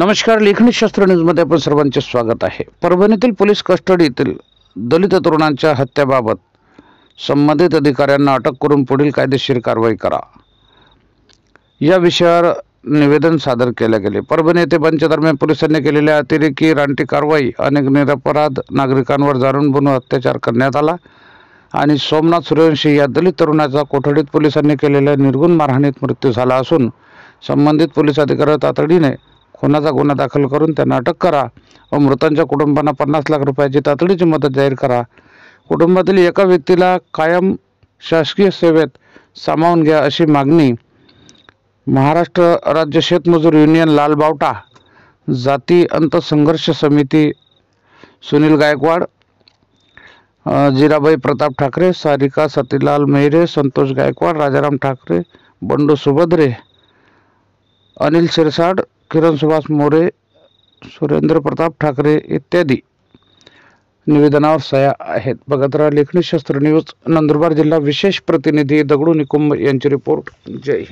नमस्कार. लेखणी शास्त्र न्यूजमध्ये आपण सर्वांचे स्वागत आहे. परभणीतील पोलीस कस्टडीतील दलित तरुणांच्या हत्येबाबत संबंधित अधिकाऱ्यांना अटक करून पुढील कायदेशीर कारवाई करा या विषयावर निवेदन सादर केले गेले. परभणी येथे बंददरम्यान पोलिसांनी केलेल्या अतिरेकी रानटी कारवाई अनेक निरपराध नागरिकांवर जाणून बुजून अत्याचार करण्यात आला आणि सोमनाथ सूर्यवंशी या दलित तरुणाचा कोठडीत पोलिसांनी केलेल्या निर्गुण मारहाणीत मृत्यू झाला असून संबंधित पोलीस अधिकारी तातडीने खुनाचा गुन्हा दाखल करून त्यांना अटक करा व मृतांच्या कुटुंबांना 50 लाख रुपयाची तातडीची मदत जाहीर करा. कुटुंबातील एका व्यक्तीला कायम शासकीय सेवेत सामावून घ्या अशी मागणी महाराष्ट्र राज्य शेतमजूर युनियन लालबावटा, जाती अंत संघर्ष समिती सुनील गायकवाड, जीराबाई प्रताप ठाकरे, सारिका सतीलाल मेहरे, संतोष गायकवाड, राजाराम ठाकरे, बंडू सुभद्रे, अनिल शिरसाट, किरण सुभाष मोरे, सुरेंद्र प्रताप ठाकरे इत्यादी निवेदनावर सह्या आहेत. बघत राहा लेखणी शास्त्र न्यूज. नंदुरबार जिल्हा विशेष प्रतिनिधी दगडू निकुंभ यांची रिपोर्ट. जय हिंद.